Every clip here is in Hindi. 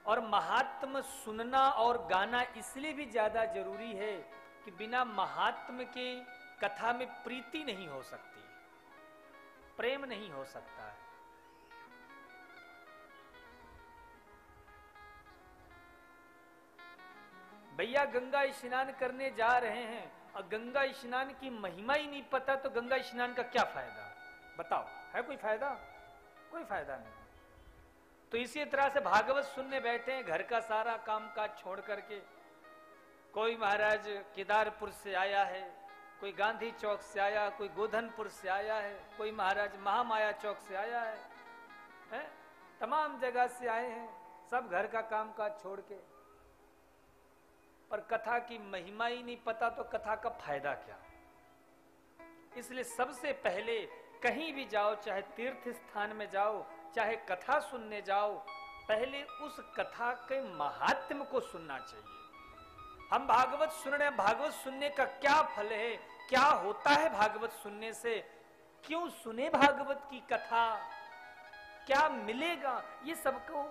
और महात्म सुनना और गाना इसलिए भी ज्यादा जरूरी है कि बिना महात्म के कथा में प्रीति नहीं हो सकती, प्रेम नहीं हो सकता है। भैया गंगा स्नान करने जा रहे हैं और गंगा स्नान की महिमा ही नहीं पता तो गंगा स्नान का क्या फायदा? बताओ, है कोई फायदा? कोई फायदा नहीं। तो इसी तरह से भागवत सुनने बैठे हैं, घर का सारा काम काज छोड़ करके। कोई महाराज केदारपुर से आया है, कोई गांधी चौक से आया, कोई गोधनपुर से आया है, कोई महाराज महामाया चौक से आया है? तमाम जगह से आए हैं, सब घर का काम काज छोड़ के। पर कथा की महिमा ही नहीं पता तो कथा का फायदा क्या? इसलिए सबसे पहले कहीं भी जाओ, चाहे तीर्थ स्थान में जाओ, चाहे कथा सुनने जाओ, पहले उस कथा के महात्म्य को सुनना चाहिए। हम भागवत सुन रहे हैं, भागवत सुनने का क्या फल है, क्या होता है भागवत सुनने से, क्यों सुने भागवत की कथा, क्या मिलेगा, ये सबको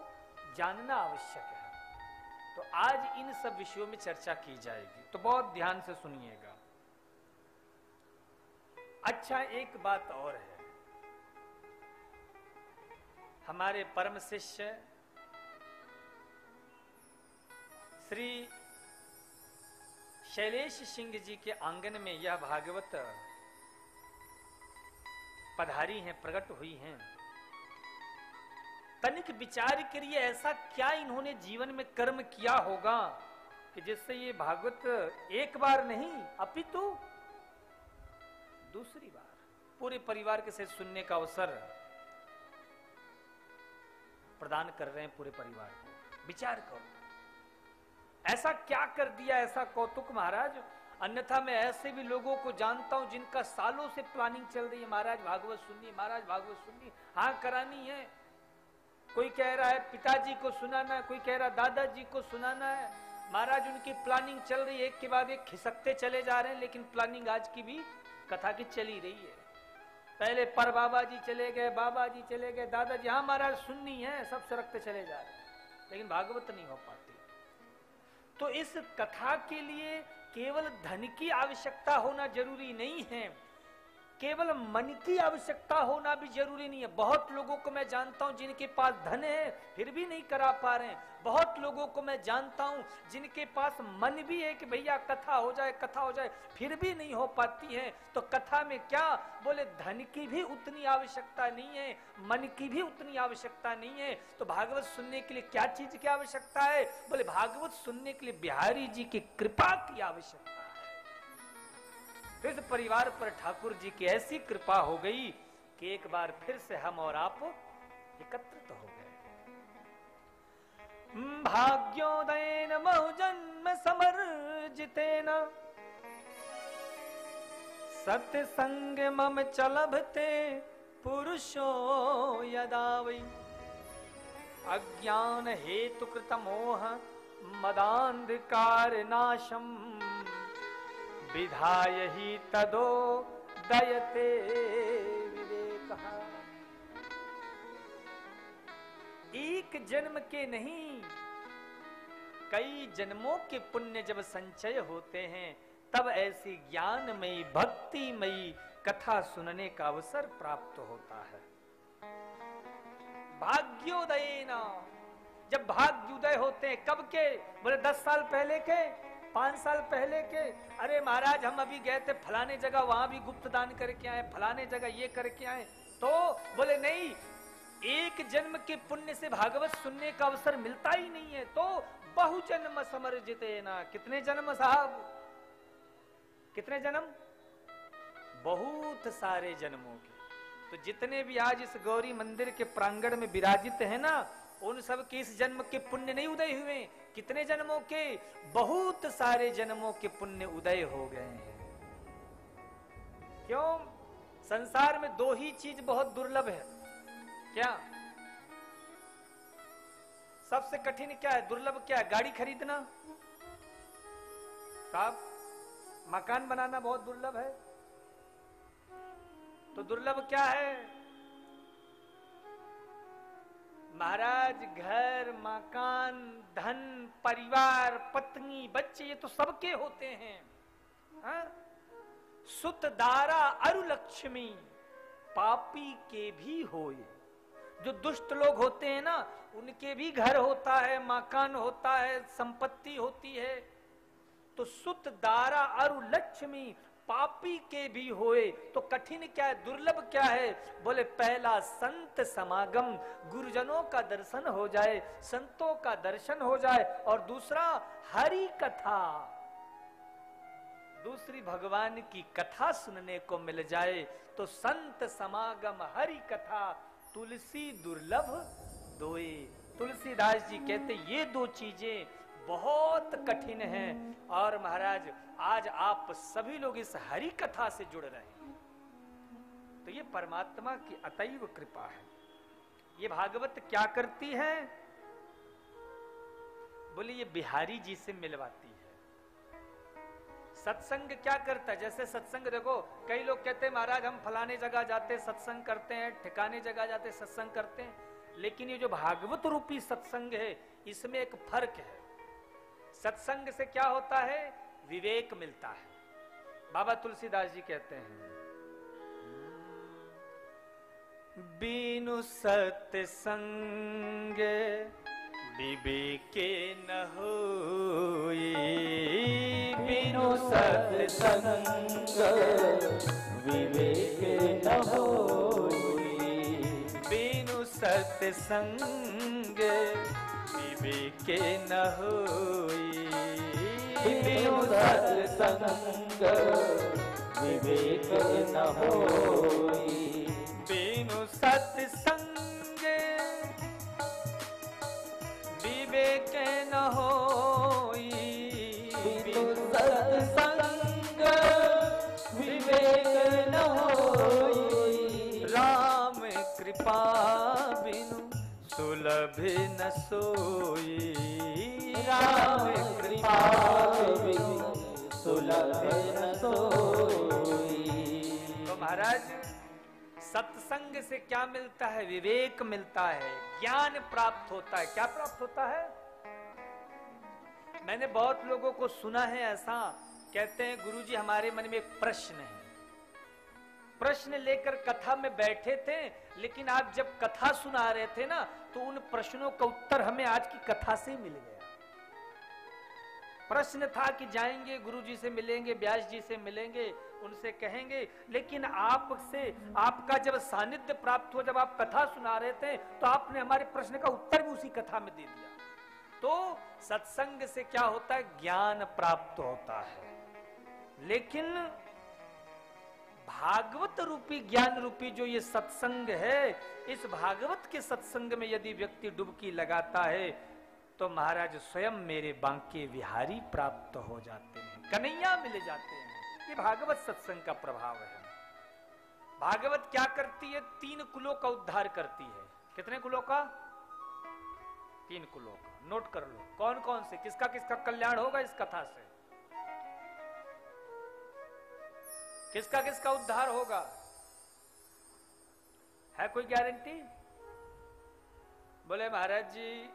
जानना आवश्यक है। तो आज इन सब विषयों में चर्चा की जाएगी, तो बहुत ध्यान से सुनिएगा। अच्छा, एक बात और है, हमारे परम शिष्य श्री शैलेश सिंह जी के आंगन में यह भागवत पधारी हैं, प्रकट हुई हैं। तनिक विचार करिए, ऐसा क्या इन्होंने जीवन में कर्म किया होगा कि जिससे ये भागवत एक बार नहीं अपितु दूसरी बार पूरे परिवार के साथ सुनने का अवसर प्रदान कर रहे हैं पूरे परिवार को। विचार करो, ऐसा क्या कर दिया, ऐसा कौतुक महाराज। अन्यथा मैं ऐसे भी लोगों को जानता हूं जिनका सालों से प्लानिंग चल रही है, महाराज भागवत सुननी, महाराज भागवत सुननी, हाँ करानी है। कोई कह रहा है पिताजी को सुनाना है, कोई कह रहा है दादाजी को सुनाना है। महाराज उनकी प्लानिंग चल रही है, एक के बाद एक खिसकते चले जा रहे हैं, लेकिन प्लानिंग आज की भी कथा की चली रही है। पहले पर बाबा जी चले गए, बाबा जी चले गए, दादाजी, हाँ महाराज सुननी है, सब सरकते चले जा रहे हैं, लेकिन भागवत नहीं हो पाती। तो इस कथा के लिए केवल धन की आवश्यकता होना जरूरी नहीं है, केवल मन की आवश्यकता होना भी जरूरी नहीं है। बहुत लोगों को मैं जानता हूं जिनके पास धन है फिर भी नहीं करा पा रहे हैं। बहुत लोगों को मैं जानता हूं जिनके पास मन भी है कि भैया कथा हो जाए, कथा हो जाए, फिर भी नहीं हो पाती है। तो कथा में क्या बोले, धन की भी उतनी आवश्यकता नहीं है, मन की भी उतनी आवश्यकता नहीं है। तो भागवत सुनने के लिए क्या चीज की आवश्यकता है? बोले भागवत सुनने के लिए बिहारी जी की कृपा की आवश्यकता है। इस परिवार पर ठाकुर जी की ऐसी कृपा हो गई कि एक बार फिर से हम और आप एकत्रित हो गए। भाग्योदयेन बहुजन्म समर्जितेन सत्संग मम चलभते पुरुषो यदा वै अज्ञान हेतु कृत मोह मदांधकार नाशम विधाय ही तदो दयते विवेकः। एक जन्म के नहीं, कई जन्मों के पुण्य जब संचय होते हैं तब ऐसी ज्ञानमयी भक्तिमयी कथा सुनने का अवसर प्राप्त होता है। भाग्योदयेन, जब भाग्योदय होते हैं, कब के? बोले 10 साल पहले के, 5 साल पहले के। अरे महाराज हम अभी गए थे फलाने जगह, वहां भी गुप्त दान करके आए, फलाने जगह ये करके आए। तो बोले नहीं, एक जन्म के पुण्य से भागवत सुनने का अवसर मिलता ही नहीं है। तो बहुजन्म समर्जितेना, कितने जन्म साहब, कितने जन्म? बहुत सारे जन्मों के। तो जितने भी आज इस गौरी मंदिर के प्रांगण में विराजित है ना, उन सब के इस जन्म के पुण्य नहीं उदय हुए। कितने जन्मों के? बहुत सारे जन्मों के पुण्य उदय हो गए हैं। क्यों? संसार में 2 ही चीज बहुत दुर्लभ है। क्या? सबसे कठिन क्या है, दुर्लभ क्या है? गाड़ी खरीदना साहब, मकान बनाना बहुत दुर्लभ है। तो दुर्लभ क्या है? महाराज घर मकान धन परिवार पत्नी बच्चे ये तो सबके होते हैं। हाँ? सुत दारा अरु लक्ष्मी पापी के भी होए। जो दुष्ट लोग होते हैं ना उनके भी घर होता है, मकान होता है, संपत्ति होती है। तो सुत दारा अरु लक्ष्मी पापी के भी होए। तो कठिन क्या है, दुर्लभ क्या है? बोले पहला संत समागम, गुरुजनों का दर्शन हो जाए, संतों का दर्शन हो जाए। और दूसरा हरि कथा, दूसरी भगवान की कथा सुनने को मिल जाए। तो संत समागम हरि कथा तुलसी दुर्लभ दोए। तुलसीदास जी कहते ये दो चीजें बहुत कठिन हैं। और महाराज आज आप सभी लोग इस हरि कथा से जुड़ रहे हैं, तो ये परमात्मा की अतैव कृपा है। ये भागवत क्या करती है? बोले ये बिहारी जी से मिलवाती है। सत्संग क्या करता है? जैसे सत्संग देखो, कई लोग कहते हैं महाराज हम फलाने जगह जाते सत्संग करते हैं, ठिकाने जगह जाते सत्संग करते हैं, लेकिन ये जो भागवत रूपी सत्संग है इसमें एक फर्क है। सत्संग से क्या होता है? विवेक मिलता है। बाबा तुलसीदास जी कहते हैं बिनु सत्संग विवेके न होई। बिनु सत्संग विवेके न होई। बिनु सत्संग विवेके न होई। बिनु सत्संग विवेके न होई। बिनु सत्संग विवेके न होई। बिनु सत्संग विवेक न होई। राम कृपा बिनु सुलभ न सोई। राम कृपा बिनु सुलभ न सोई। तो महाराज सत्संग से क्या मिलता है? विवेक मिलता है, ज्ञान प्राप्त होता है। क्या प्राप्त होता है? मैंने बहुत लोगों को सुना है ऐसा, कहते हैं गुरुजी हमारे मन में एक प्रश्न है। प्रश्न लेकर कथा में बैठे थे, लेकिन आप जब कथा सुना रहे थे ना तो उन प्रश्नों का उत्तर हमें आज की कथा से मिल गया। प्रश्न था कि जाएंगे गुरुजी से मिलेंगे, व्यास जी से मिलेंगे, उनसे कहेंगे, लेकिन आपसे आपका जब सानिध्य प्राप्त हो, जब आप कथा सुना रहे थे तो आपने हमारे प्रश्न का उत्तर भी उसी कथा में दे दिया। तो सत्संग से क्या होता है? ज्ञान प्राप्त होता है। लेकिन भागवत रूपी ज्ञान रूपी जो ये सत्संग है, इस भागवत के सत्संग में यदि व्यक्ति डुबकी लगाता है तो महाराज स्वयं मेरे बांके विहारी प्राप्त हो जाते हैं, कन्हैया मिल जाते हैं। ये भागवत सत्संग का प्रभाव है। भागवत क्या करती है? 3 कुलों का उद्धार करती है। कितने कुलों का? 3 कुलों का। नोट कर लो कौन कौन से, किसका किसका कल्याण होगा इस कथा से, किसका किसका उद्धार होगा? है कोई गारंटी? बोले महाराज जी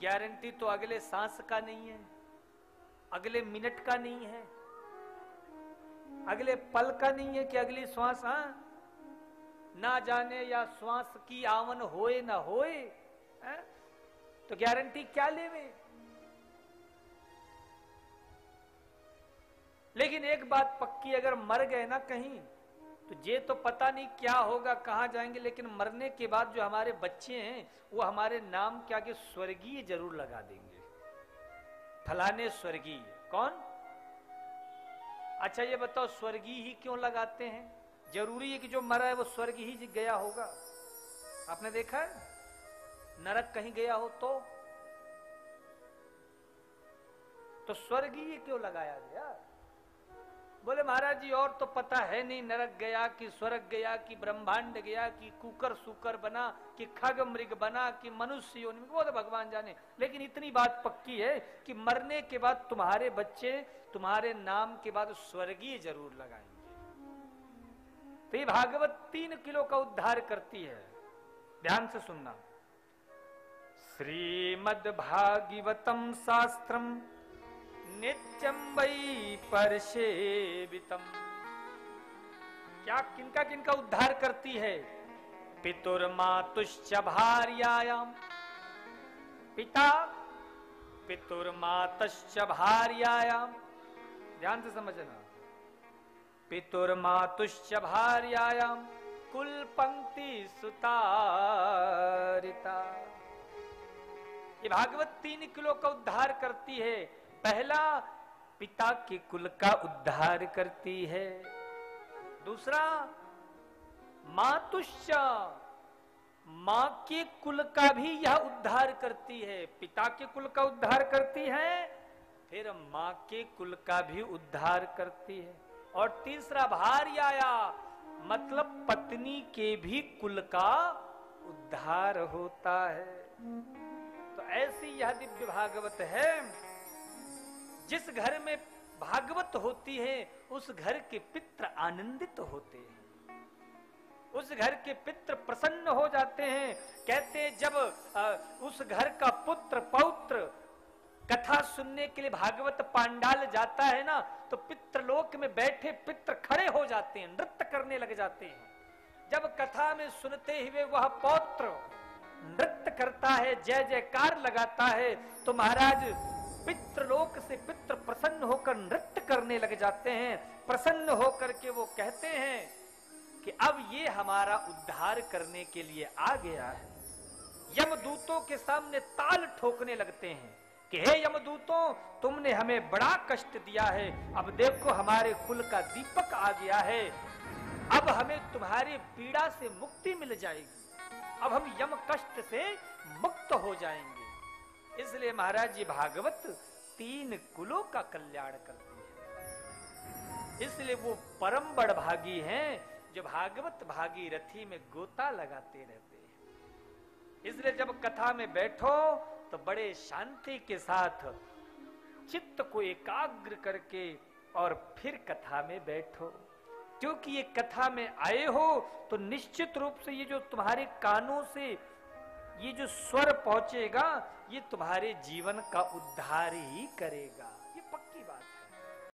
गारंटी तो अगले सांस का नहीं है, अगले मिनट का नहीं है, अगले पल का नहीं है कि अगली श्वास ना जाने या श्वास की आवन होए ना होए, तो गारंटी क्या लेवे? लेकिन एक बात पक्की, अगर मर गए ना कहीं तो ये तो पता नहीं क्या होगा, कहां जाएंगे, लेकिन मरने के बाद जो हमारे बच्चे हैं वो हमारे नाम के आगे स्वर्गीय जरूर लगा देंगे, फलाने स्वर्गीय। कौन? अच्छा ये बताओ स्वर्गीय ही क्यों लगाते हैं? जरूरी है कि जो मरा है वो स्वर्ग ही गया होगा? आपने देखा है नरक कहीं गया हो तो स्वर्गीय क्यों लगाया गया? बोले महाराज जी और तो पता है नहीं, नरक गया कि स्वर्ग गया कि ब्रह्मांड गया कि कुकर सुकर बना कि खग मृग बना कि मनुष्य योनि में, वो तो भगवान जाने। लेकिन इतनी बात पक्की है कि मरने के बाद तुम्हारे बच्चे तुम्हारे नाम के बाद स्वर्गीय जरूर लगाएंगे। तो ये भागवत 3 किलो का उद्धार करती है। ध्यान से सुनना। श्रीमद् भागवतम शास्त्रम नित्यं वै परसेवितम। क्या किनका किनका उद्धार करती है? पितुर्मातुश्च भार्यायाम, पिता पितुर्मातश्च भार्यायाम, ध्यान से समझना, पितुर्मातुश्च भार्यायाम कुल पंक्ति सुतारिता। ये भागवत 3 कुलों का उद्धार करती है। पहला, पिता के कुल का उद्धार करती है। दूसरा, मातुश्च, मां के कुल का भी यह उद्धार करती है। पिता के कुल का उद्धार करती है, फिर मां के कुल का भी उद्धार करती है। और तीसरा, भार्याया, मतलब पत्नी के भी कुल का उद्धार होता है। तो ऐसी यह दिव्य भागवत है। जिस घर में भागवत होती है उस घर के पितृ आनंदित होते हैं, उस घर के पितृ प्रसन्न हो जाते हैं। कहते हैं जब उस घर का पुत्र पौत्र कथा सुनने के लिए भागवत पांडाल जाता है ना, तो पितृलोक में बैठे पितृ खड़े हो जाते हैं, नृत्य करने लग जाते हैं। जब कथा में सुनते हुए वह पौत्र नृत्य करता है, जय जयकार लगाता है, तो महाराज पितृलोक से पितृ प्रसन्न होकर नृत्य करने लग जाते हैं। प्रसन्न होकर के वो कहते हैं कि अब ये हमारा उद्धार करने के लिए आ गया है। यमदूतों के सामने ताल ठोकने लगते हैं कि हे यमदूतों, तुमने हमें बड़ा कष्ट दिया है, अब देखो हमारे कुल का दीपक आ गया है, अब हमें तुम्हारी पीड़ा से मुक्ति मिल जाएगी, अब हम यम कष्ट से मुक्त हो जाएंगे। इसलिए महाराज जी भागवत 3 कुलों का कल्याण करती है। इसलिए वो परम बड़भागी हैं जो भागवत भागीरथी में गोता लगाते रहते हैं। इसलिए जब कथा में बैठो तो बड़े शांति के साथ चित्त को एकाग्र करके और फिर कथा में बैठो, क्योंकि ये कथा में आए हो तो निश्चित रूप से ये जो तुम्हारे कानों से ये जो स्वर पहुंचेगा, ये तुम्हारे जीवन का उद्धार ही करेगा।